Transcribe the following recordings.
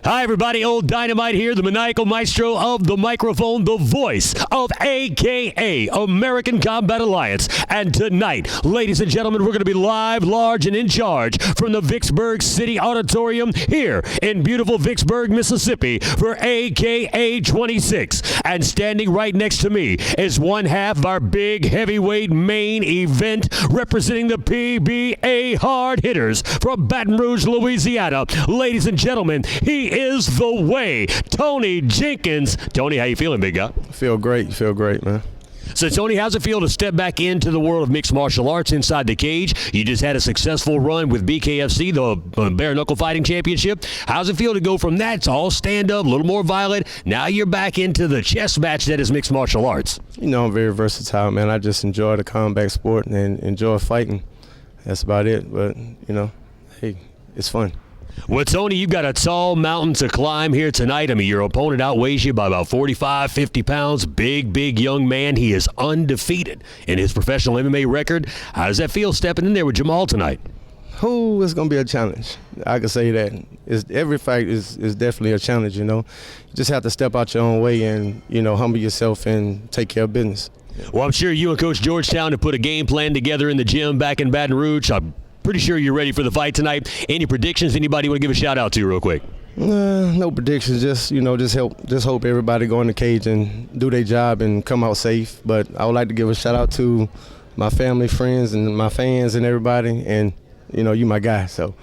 Hi, everybody. Old Dynamite here, the maniacal maestro of the microphone, the voice of AKA American Combat Alliance. And tonight, ladies and gentlemen, we're going to be live, large, and in charge from the Vicksburg City Auditorium here in beautiful Vicksburg, Mississippi for AKA 26. And standing right next to me is one half of our big heavyweight main event representing the PBA Hard Hitters from Baton Rouge, Louisiana. Ladies and gentlemen, he is the way, Tony Jenkins. Tony, how you feeling, big guy? Feel great, man. So, Tony, how's it feel to step back into the world of mixed martial arts inside the cage? You just had a successful run with BKFC, the Bare Knuckle Fighting Championship. How's it feel to go from that to all stand-up, a little more violent? Now you're back into the chess match that is mixed martial arts. You know, I'm very versatile, man. I just enjoy the combat sport and enjoy fighting. That's about it. But, you know, hey, it's fun. Well, Tony, you've got a tall mountain to climb here tonight. I mean, your opponent outweighs you by about 45, 50 pounds. Big young man. He is undefeated in his professional MMA record. How does that feel stepping in there with Jamahl tonight? Oh, it's going to be a challenge. I can say that. Every fight is definitely a challenge, you know. You just have to step out your own way and, you know, humble yourself and take care of business. Well, I'm sure you and Coach Georgetown have put a game plan together in the gym back in Baton Rouge. I'm pretty sure you're ready for the fight tonight. Any predictions? Anybody want to give a shout out to real quick? No predictions. Just, you know, just hope everybody go in the cage and do their job and come out safe. But I would like to give a shout out to my family, friends, and my fans and everybody. And, you know, you my guy, so.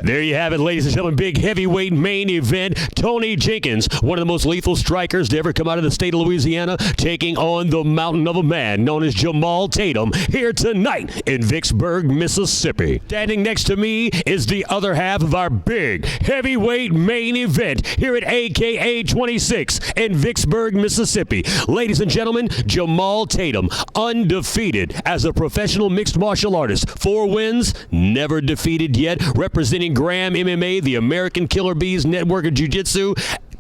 There you have it, ladies and gentlemen. Big heavyweight main event. Tony Jenkins, one of the most lethal strikers to ever come out of the state of Louisiana, taking on the mountain of a man known as Jamahl Tatum here tonight in Vicksburg, Mississippi. Standing next to me is the other half of our big heavyweight main event here at AKA 26 in Vicksburg, Mississippi. Ladies and gentlemen, Jamahl Tatum, undefeated as a professional mixed martial artist. 4 wins, never defeated yet. Representing Graham MMA, the American Killer Bees Network of Jiu-Jitsu.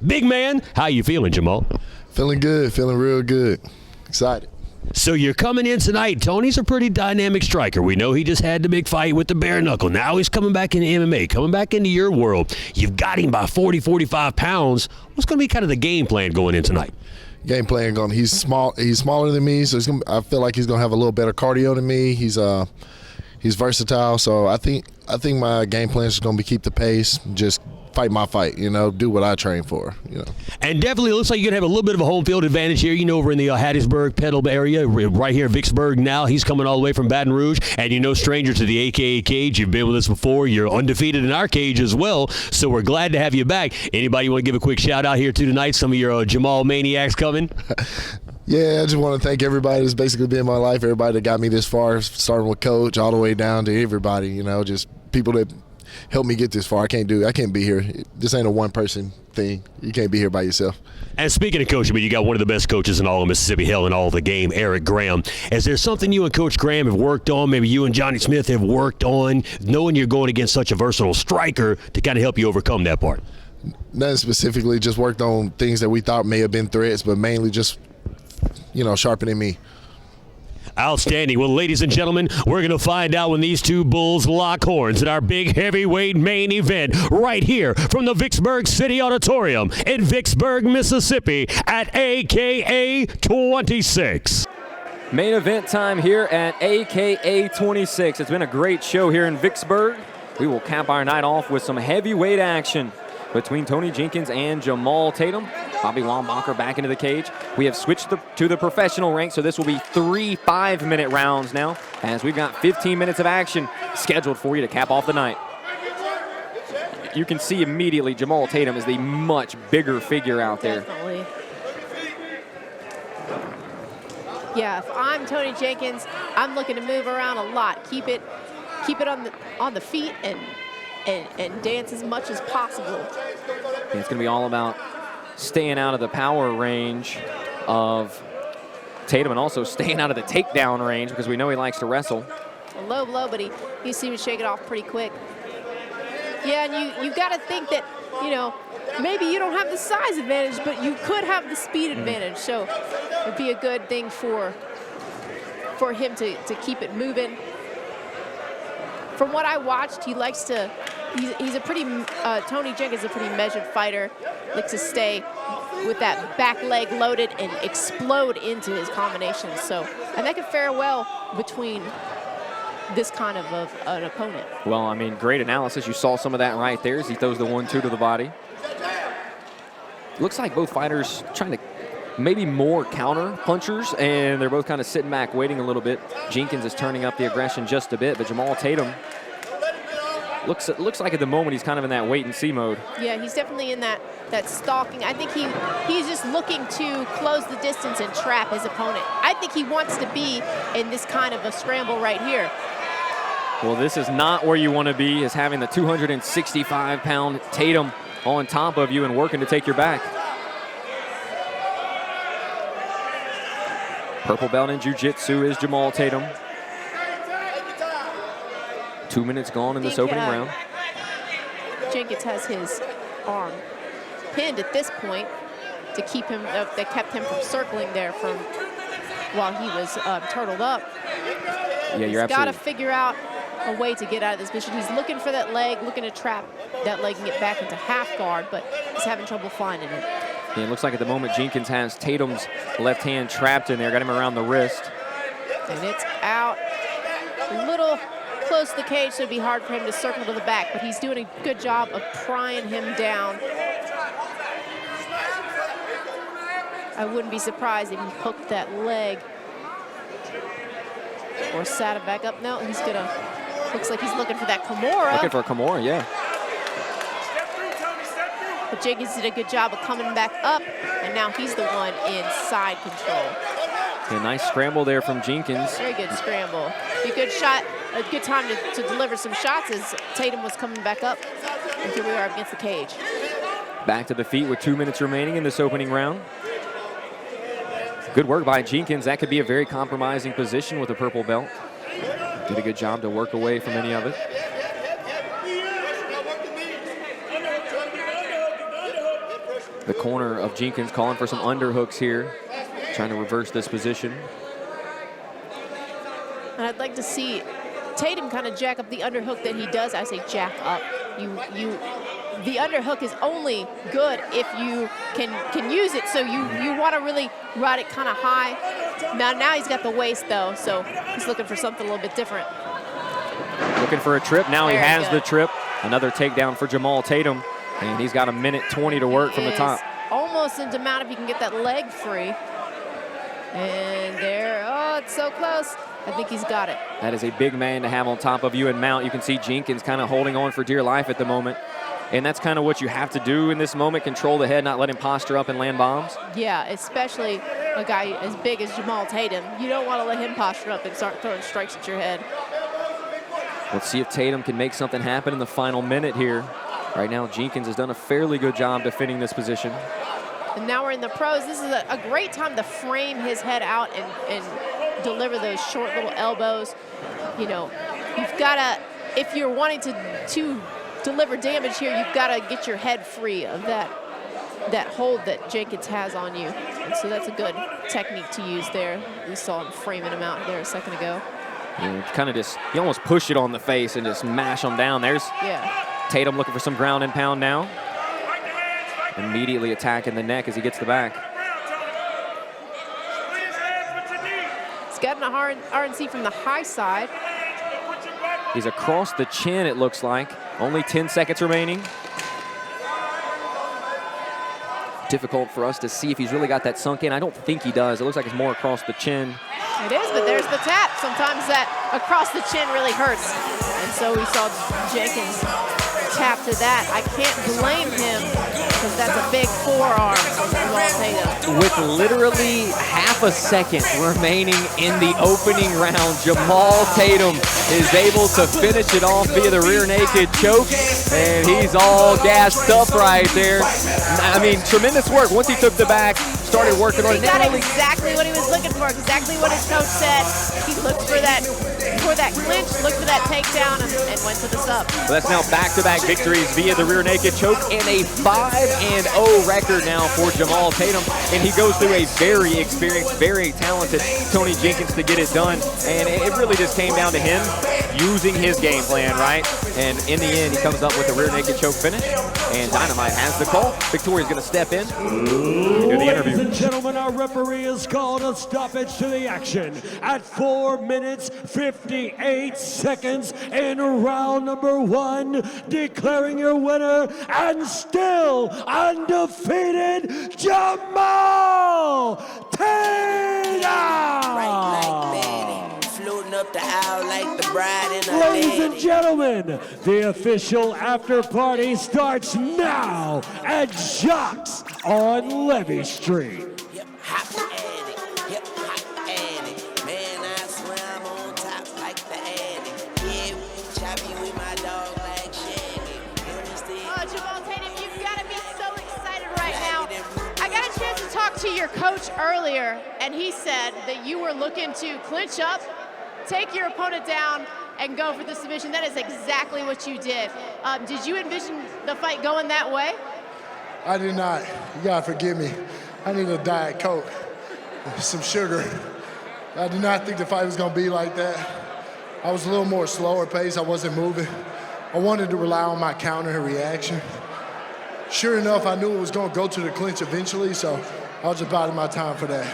Big man, how you feeling, Jamahl? Feeling good, feeling real good. Excited. So you're coming in tonight. Tony's a pretty dynamic striker. We know he just had the big fight with the bare knuckle. Now he's coming back into MMA, coming back into your world. You've got him by 40, 45 pounds. What's going to be kind of the game plan going in tonight? Game plan going. He's smaller than me, so I feel like he's going to have a little better cardio than me. He's versatile, so I think my game plan is going to be keep the pace, just fight my fight, you know, do what I train for, you know. And definitely looks like you're going to have a little bit of a home field advantage here, you know, over in the Hattiesburg, Petal area, right here in Vicksburg now. He's coming all the way from Baton Rouge, and you're no stranger to the AKA cage. You've been with us before. You're undefeated in our cage as well, so we're glad to have you back. Anybody want to give a quick shout-out here to tonight? Some of your Jamahl maniacs coming? Yeah, I just want to thank everybody that's basically been in my life, everybody that got me this far, starting with Coach all the way down to everybody, you know, just people that helped me get this far. I can't be here. This ain't a one-person thing. You can't be here by yourself. And speaking of coaching, you got one of the best coaches in all of Mississippi, hell, in all of the game, Eric Graham. Is there something you and Coach Graham have worked on, maybe you and Johnny Smith have worked on, knowing you're going against such a versatile striker to kind of help you overcome that part? Nothing specifically, just worked on things that we thought may have been threats, but mainly just, you know, sharpening me. Outstanding. Well, ladies and gentlemen, we're going to find out when these two bulls lock horns at our big heavyweight main event right here from the Vicksburg City Auditorium in Vicksburg, Mississippi at AKA 26. Main event time here at AKA 26. It's been a great show here in Vicksburg. We will cap our night off with some heavyweight action between Tony Jenkins and Jamahl Tatum. Bobby Wambacher back into the cage. We have switched to the professional rank, so this will be 3 5-minute rounds now, as we've got 15 minutes of action scheduled for you to cap off the night. You can see immediately Jamahl Tatum is the much bigger figure out there. Definitely. Yeah, if I'm Tony Jenkins, I'm looking to move around a lot. Keep it on the feet and dance as much as possible. And it's going to be all about staying out of the power range of Tatum and also staying out of the takedown range, because we know he likes to wrestle. A low blow, but he seems to shake it off pretty quick. Yeah, and you got to think that, you know, maybe you don't have the size advantage, but you could have the speed advantage. So it'd be a good thing for him to keep it moving. From what I watched, he likes to he's a pretty, Tony Jenkins is a pretty measured fighter. Likes to stay with that back leg loaded and explode into his combinations. So, and that could fare well between this kind of an opponent. Well, I mean, great analysis. You saw some of that right there as he throws the 1-2 to the body. Looks like both fighters trying to maybe more counter punchers, and they're both kind of sitting back waiting a little bit. Jenkins is turning up the aggression just a bit, but Jamahl Tatum looks like at the moment he's kind of in that wait and see mode. Yeah, he's definitely in that stalking. I think he's just looking to close the distance and trap his opponent. I think he wants to be in this kind of a scramble right here. Well, this is not where you want to be, is having the 265-pound Tatum on top of you and working to take your back. Purple belt in jiu-jitsu is Jamahl Tatum. 2 minutes gone in this opening round. Jenkins has his arm pinned at this point to keep him, that kept him from circling there from while he was turtled up. Yeah, you're absolutely. He's got to figure out a way to get out of this position. He's looking for that leg, looking to trap that leg and get back into half guard, but he's having trouble finding it. Yeah, it looks like at the moment Jenkins has Tatum's left hand trapped in there, got him around the wrist. And it's out. A little close to the cage, so it'd be hard for him to circle to the back, but he's doing a good job of prying him down. I wouldn't be surprised if he hooked that leg or sat it back up. No, he's gonna, looks like he's looking for that Kimura. Looking for a Kimura, yeah. But Jenkins did a good job of coming back up, and now he's the one in side control. A nice scramble there from Jenkins. Very good scramble. A good shot, a good time to deliver some shots as Tatum was coming back up. And here we are against the cage. Back to the feet with 2 minutes remaining in this opening round. Good work by Jenkins. That could be a very compromising position with a purple belt. Did a good job to work away from any of it. The corner of Jenkins calling for some underhooks here, trying to reverse this position. And I'd like to see Tatum kind of jack up the underhook that he does. I say jack up. The underhook is only good if you can use it. So you want to really ride it kind of high. Now he's got the waist though, so he's looking for something a little bit different. Looking for a trip. Now he has good. the trip. Another takedown for Jamahl Tatum. And he's got 1:20 to work from the top. Almost into mount if he can get that leg free. And there, oh, it's so close. I think he's got it. That is a big man to have on top of you and mount. You can see Jenkins kind of holding on for dear life at the moment. And that's kind of what you have to do in this moment, control the head, not let him posture up and land bombs. Yeah, especially a guy as big as Jamahl Tatum. You don't want to let him posture up and start throwing strikes at your head. Let's see if Tatum can make something happen in the final minute here. Right now, Jenkins has done a fairly good job defending this position. And now we're in the pros. This is a great time to frame his head out and deliver those short little elbows. You know, you've got to, if you're wanting to deliver damage here, you've got to get your head free of that hold that Jenkins has on you. And so that's a good technique to use there. We saw him framing him out there a second ago. Yeah, kind of just, you almost push it on the face and just mash him down. There's Tatum looking for some ground and pound now. Immediately attacking the neck as he gets the back. He's gotten a RNC from the high side. He's across the chin, it looks like. Only 10 seconds remaining. Difficult for us to see if he's really got that sunk in. I don't think he does. It looks like it's more across the chin. It is, but there's the tap. Sometimes that across the chin really hurts. And so we saw Jenkins tap to that. I can't blame him because that's a big forearm from Jamahl Tatum. With literally half a second remaining in the opening round, Jamahl Tatum is able to finish it off via the rear naked choke, and he's all gassed up right there. I mean, tremendous work. Once he took the back, started working on it. He got exactly what he was looking for, exactly what his coach said. He looked for that clinch, looked for that takedown, and went to the sub. Well, that's now back-to-back victories via the rear naked choke and a 5-0 record now for Jamahl Tatum. And he goes through a very experienced, very talented Tony Jenkins to get it done. And it really just came down to him using his game plan, right? And in the end, he comes up with a rear naked choke finish. And Dynamite has the call. Victoria's going to step in and do the interview. Ladies and gentlemen, our referee has called a stoppage to the action at 4 minutes 58 seconds in round number 1, declaring your winner and still undefeated Jamahl Tatum! Floating up the aisle like the bride in a Ladies and gentlemen, the official after party starts now at Jocks on Levy Street. Hip hop addict, man, I swear I'm on top like the addict. Yeah, choppy with my dog like Shaggy. Jamahl Tatum, you've got to be so excited right now. I got a chance to talk to your coach earlier, and he said that you were looking to clinch up, take your opponent down, and go for the submission. That is exactly what you did. Did you envision the fight going that way? I did not. You gotta forgive me. I need a Diet Coke, some sugar. I did not think the fight was gonna be like that. I was a little more slower pace. I wasn't moving. I wanted to rely on my counter and reaction. Sure enough, I knew it was gonna go to the clinch eventually, so I was just biding my time for that.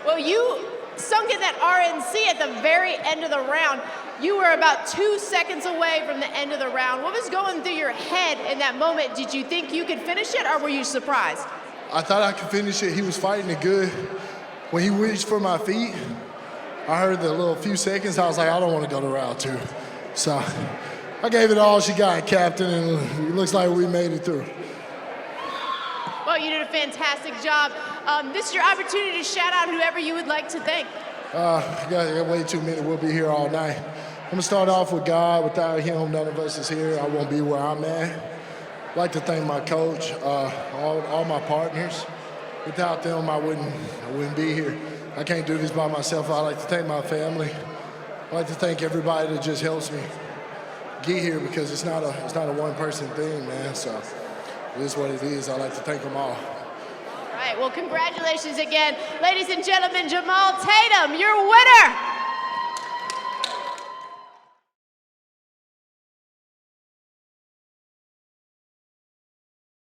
Well, you sunk in that RNC at the very end of the round. You were about 2 seconds away from the end of the round. What was going through your head in that moment? Did you think you could finish it, or were you surprised? I thought I could finish it. He was fighting it good. When he reached for my feet, I heard the little few seconds. I was like, I don't want to go to round 2. So I gave it all she got, Captain, and it looks like we made it through. Well, you did a fantastic job. This is your opportunity to shout out whoever you would like to thank. Got way too many. We'll be here all night. I'm gonna start off with God. Without him, none of us is here. I won't be where I'm at. I'd like to thank my coach, all my partners. Without them, I wouldn't be here. I can't do this by myself. I'd like to thank my family. I'd like to thank everybody that just helps me get here, because it's not a one-person thing, man. So it is what it is. I'd like to thank them all. All right, well, congratulations again. Ladies and gentlemen, Jamahl Tatum, your winner.